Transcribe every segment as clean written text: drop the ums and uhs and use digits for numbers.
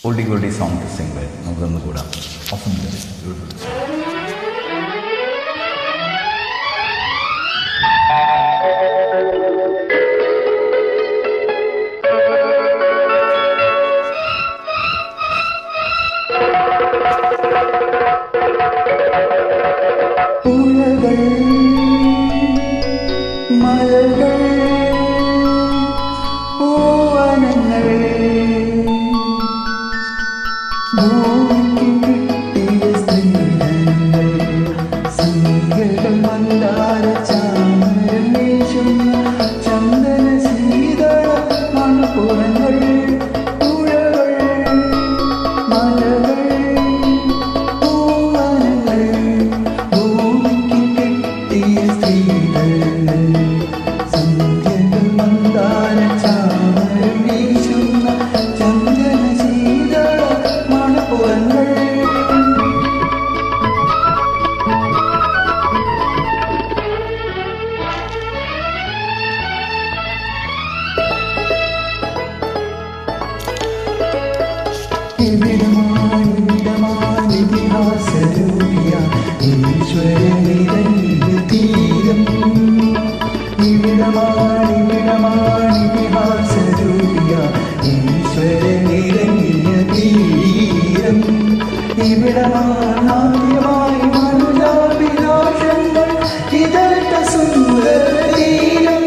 oldie goldie song to sing with. നമുക്കൊന്ന് കൂടാം. Often very beautiful. പുഴകൾ മലകൾ പൂവനങ്ങൾ ഭൂമിക്ക് കിട്ടിയ സ്ത്രീധനങ്ങൾ സന്ധ്യകൾ മന്ദാര ചാമരം വീശുന്ന ചന്ദന ശീതള മണപ്പുറങ്ങൾ പുഴകൾ മലകൾ പൂവനങ്ങൾ സന്ധ്യകൾ മന്ദാര ചാമരം വീശുന്ന ചന്ദന ശീതള മണപ്പുറങ്ങൾ ഇതിഹാസരൂപിയ ഈശ്വരനിരഞ്ഞ തീരം ഇവിടമാണിതിഹാസരൂപിയ ഈശ്വരനിരഞ്ഞ തീരം ഇവിടമാനാദ്യമായി മനുജാഭിലാഷങ്ങൾ ഇതട്ട സുന്ദര തീരം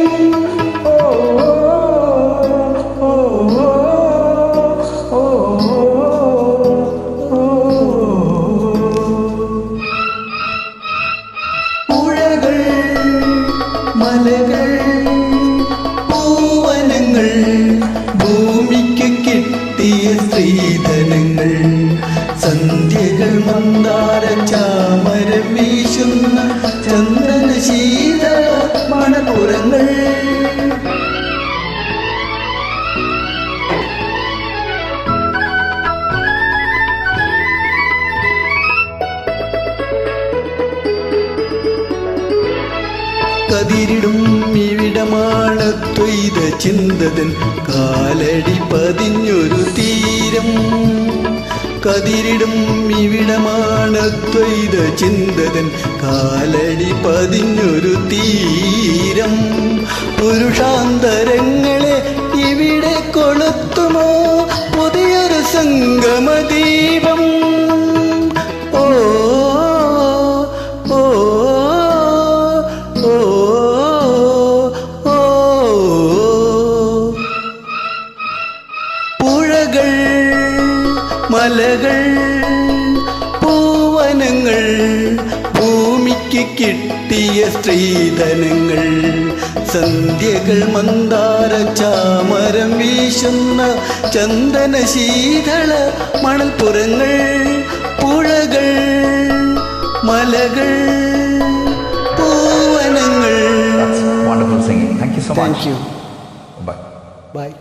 മലകൾ പൂവനങ്ങൾ ഭൂമിക്ക് കിട്ടിയ സ്ത്രീധനങ്ങൾ സന്ധ്യകൾ മന്ദാര ചാമരം വീശുന്ന ചന്ദന ശീതള മണപ്പുറങ്ങൾ കതിരിടും ഇവിടമാണ് തൊയ്ത ചിന്തതൻ കാലടി പതിഞ്ഞൊരു തീരം കതിരിടും ഇവിടമാണ് തൊയ്ത ചിന്തതൻ കാലടി പതിഞ്ഞൊരു തീരം പുരുഷാന്തരങ്ങളെ ഇവിടെ കൊളുത്തുമോ പുതിയൊരു സംഗമദീപം പുഴകൾ മലകൾ പൂവനങ്ങൾ ഭൂമിക്ക് കിട്ടിയ സ്ത്രീധനങ്ങൾ സന്ധ്യകൾ മന്ദാര ചാമരം വീശുന്ന ചന്ദന ശീതള മണൽപ്പുറങ്ങൾ പുഴകൾ മലകൾ പൂവനങ്ങൾ. Wonderful singing. Thank you so much. Thank you. Bye. Bye.